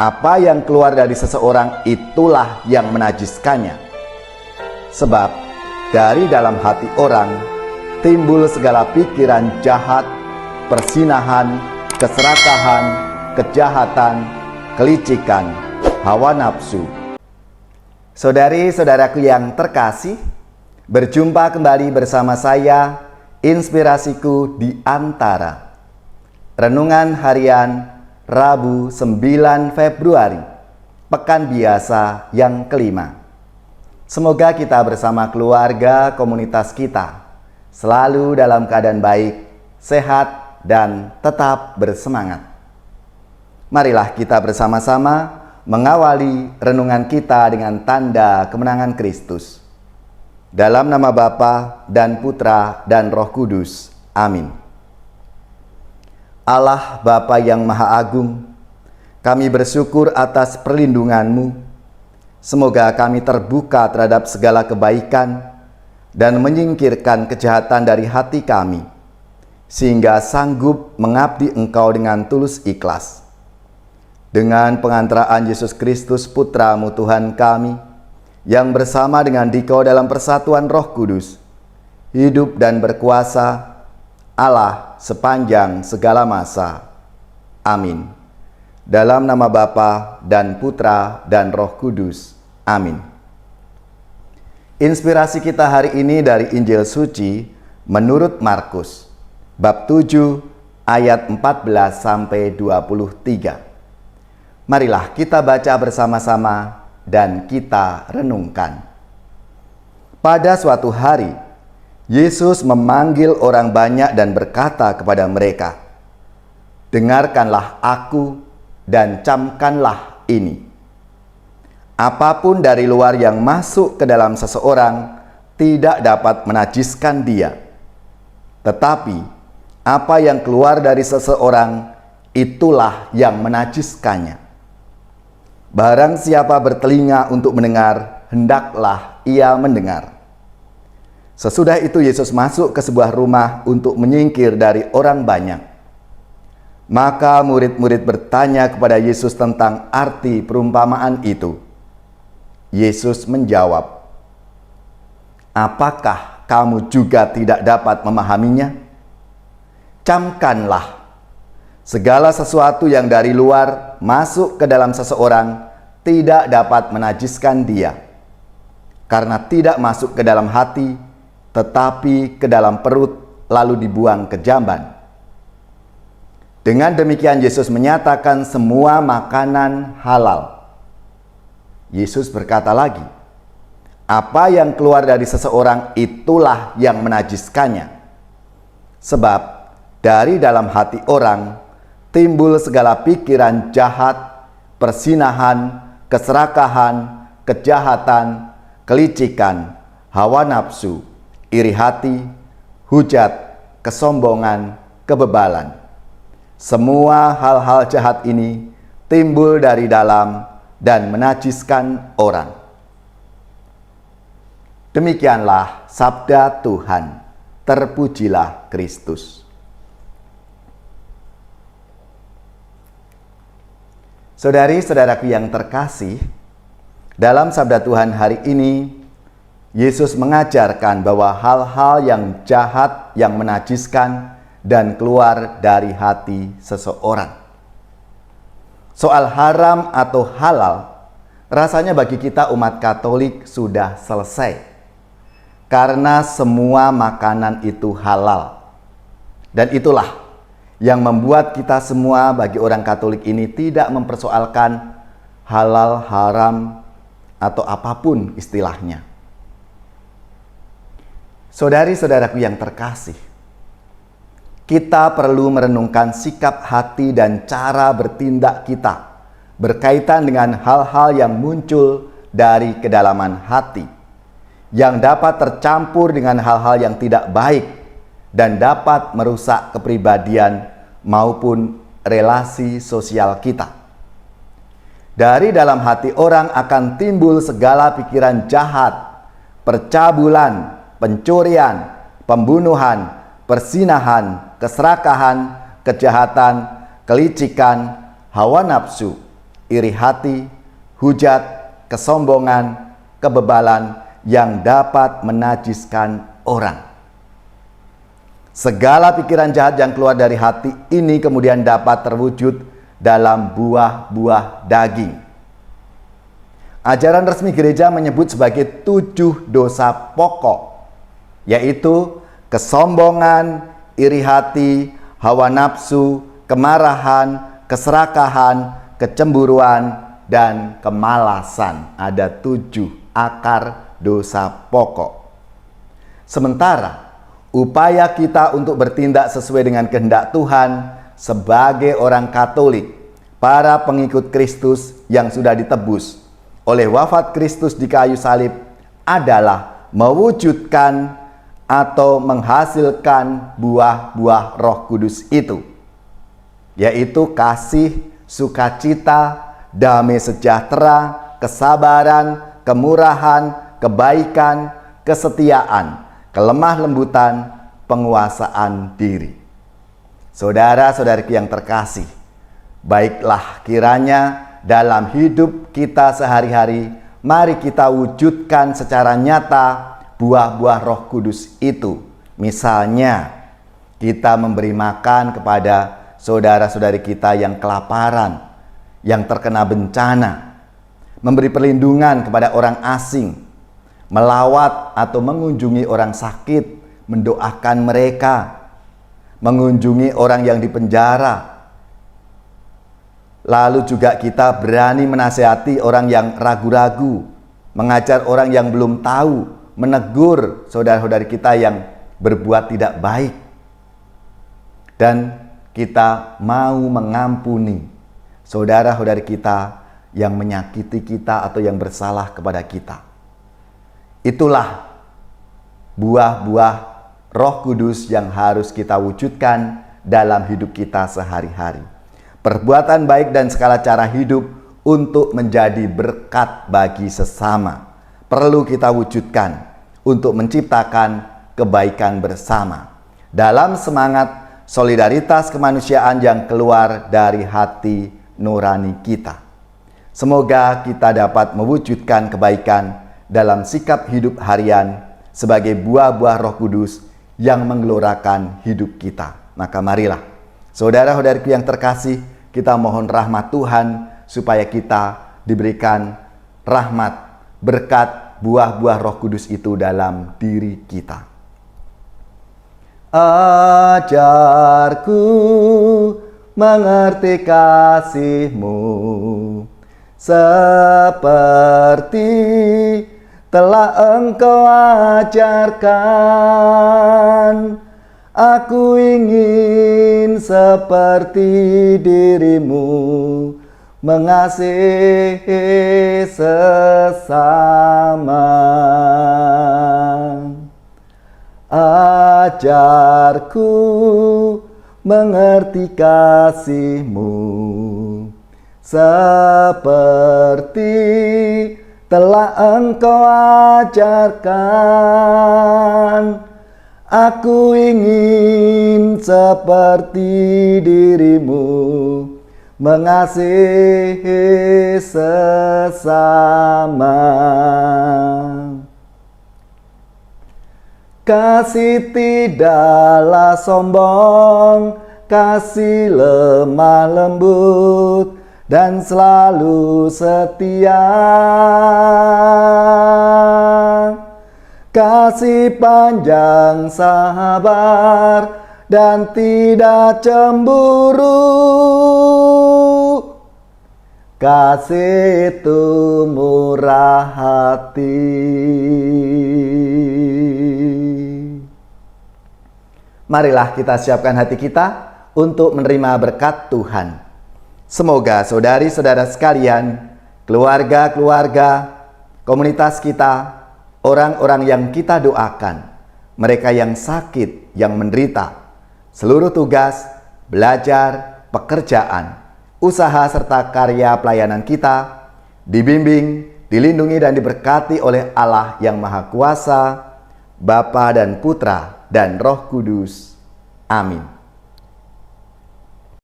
Apa yang keluar dari seseorang itulah yang menajiskannya. Sebab dari dalam hati orang timbul segala pikiran jahat, persinahan, keserakahan, kejahatan, kelicikan, hawa nafsu. Saudari-saudaraku yang terkasih, berjumpa kembali bersama saya, Inspirasiku di Antara. Renungan harian Rabu 9 Februari, Pekan Biasa yang kelima. Semoga kita bersama keluarga komunitas kita selalu dalam keadaan baik, sehat, dan tetap bersemangat. Marilah kita bersama-sama mengawali renungan kita dengan tanda kemenangan Kristus. Dalam nama Bapa dan Putra dan Roh Kudus. Amin. Allah Bapa yang Maha Agung, kami bersyukur atas perlindungan-Mu. Semoga kami terbuka terhadap segala kebaikan dan menyingkirkan kejahatan dari hati kami, sehingga sanggup mengabdi Engkau dengan tulus ikhlas. Dengan pengantaraan Yesus Kristus Putra-Mu Tuhan kami, yang bersama dengan Dikau dalam persatuan Roh Kudus, hidup dan berkuasa Allah sepanjang segala masa. Amin. Dalam nama Bapa dan Putra dan Roh Kudus. Amin. Inspirasi kita hari ini dari Injil Suci menurut Markus, bab 7 ayat 14 sampai 23. Marilah kita baca bersama-sama dan kita renungkan. Pada suatu hari, Yesus memanggil orang banyak dan berkata kepada mereka, "Dengarkanlah aku dan camkanlah ini. Apapun dari luar yang masuk ke dalam seseorang tidak dapat menajiskan dia. Tetapi apa yang keluar dari seseorang itulah yang menajiskannya. Barang siapa bertelinga untuk mendengar, hendaklah ia mendengar." Sesudah itu Yesus masuk ke sebuah rumah untuk menyingkir dari orang banyak. Maka murid-murid bertanya kepada Yesus tentang arti perumpamaan itu. Yesus menjawab, "Apakah kamu juga tidak dapat memahaminya? Camkanlah, segala sesuatu yang dari luar masuk ke dalam seseorang tidak dapat menajiskan dia, karena tidak masuk ke dalam hati, tetapi ke dalam perut, lalu dibuang ke jamban." Dengan demikian Yesus menyatakan semua makanan halal. Yesus berkata lagi, "Apa yang keluar dari seseorang itulah yang menajiskannya. Sebab dari dalam hati orang timbul segala pikiran jahat, persinahan, keserakahan, kejahatan, kelicikan, hawa nafsu, iri hati, hujat, kesombongan, kebebalan. Semua hal-hal jahat ini timbul dari dalam dan menajiskan orang." Demikianlah sabda Tuhan. Terpujilah Kristus. Saudari-saudaraku yang terkasih, dalam sabda Tuhan hari ini Yesus mengajarkan bahwa hal-hal yang jahat yang menajiskan dan keluar dari hati seseorang. Soal haram atau halal, rasanya bagi kita umat Katolik sudah selesai. Karena semua makanan itu halal. Dan itulah yang membuat kita semua bagi orang Katolik ini tidak mempersoalkan halal, haram, atau apapun istilahnya. Saudari-saudaraku yang terkasih, kita perlu merenungkan sikap hati dan cara bertindak kita berkaitan dengan hal-hal yang muncul dari kedalaman hati, yang dapat tercampur dengan hal-hal yang tidak baik dan dapat merusak kepribadian maupun relasi sosial kita. Dari dalam hati orang akan timbul segala pikiran jahat, percabulan, pencurian, pembunuhan, persinahan, keserakahan, kejahatan, kelicikan, hawa nafsu, iri hati, hujat, kesombongan, kebebalan yang dapat menajiskan orang. Segala pikiran jahat yang keluar dari hati ini kemudian dapat terwujud dalam buah-buah daging. Ajaran resmi gereja menyebut sebagai 7 dosa pokok, yaitu kesombongan, iri hati, hawa nafsu, kemarahan, keserakahan, kecemburuan, dan kemalasan. Ada 7 akar dosa pokok. Sementara upaya kita untuk bertindak sesuai dengan kehendak Tuhan sebagai orang Katolik, para pengikut Kristus yang sudah ditebus oleh wafat Kristus di kayu salib, adalah mewujudkan atau menghasilkan buah-buah Roh Kudus itu, yaitu kasih, sukacita, damai sejahtera, kesabaran, kemurahan, kebaikan, kesetiaan, kelemah lembutan, penguasaan diri. Saudara-saudariku yang terkasih, baiklah kiranya dalam hidup kita sehari-hari, mari kita wujudkan secara nyata buah-buah Roh Kudus itu. Misalnya, kita memberi makan kepada saudara-saudari kita yang kelaparan, yang terkena bencana, memberi perlindungan kepada orang asing, melawat atau mengunjungi orang sakit, mendoakan mereka, mengunjungi orang yang dipenjara. Lalu juga kita berani menasihati orang yang ragu-ragu, mengajar orang yang belum tahu, menegur saudara-saudari kita yang berbuat tidak baik. Dan kita mau mengampuni saudara-saudari kita yang menyakiti kita atau yang bersalah kepada kita. Itulah buah-buah Roh Kudus yang harus kita wujudkan dalam hidup kita sehari-hari. Perbuatan baik dan segala cara hidup untuk menjadi berkat bagi sesama perlu kita wujudkan untuk menciptakan kebaikan bersama dalam semangat solidaritas kemanusiaan yang keluar dari hati nurani kita. Semoga kita dapat mewujudkan kebaikan dalam sikap hidup harian sebagai buah-buah Roh Kudus yang menggelorakan hidup kita. Maka marilah, saudara-saudariku yang terkasih, kita mohon rahmat Tuhan supaya kita diberikan rahmat, berkat buah-buah Roh Kudus itu dalam diri kita. Ajarku mengerti kasih-Mu seperti telah Engkau ajarkan. Aku ingin seperti diri-Mu, mengasihi sesama. Ajarku mengerti kasih-Mu seperti telah Engkau ajarkan. Aku ingin seperti diri-Mu, mengasihi sesama. Kasih tidaklah sombong, kasih lemah lembut, dan selalu setia. Kasih panjang sabar dan tidak cemburu. Kasih itu murah hati. Marilah kita siapkan hati kita untuk menerima berkat Tuhan. Semoga saudari-saudara sekalian, keluarga-keluarga, komunitas kita, orang-orang yang kita doakan, mereka yang sakit, yang menderita, seluruh tugas, belajar, pekerjaan, usaha serta karya pelayanan kita, dibimbing, dilindungi dan diberkati oleh Allah yang Maha Kuasa, Bapa dan Putra dan Roh Kudus. Amin.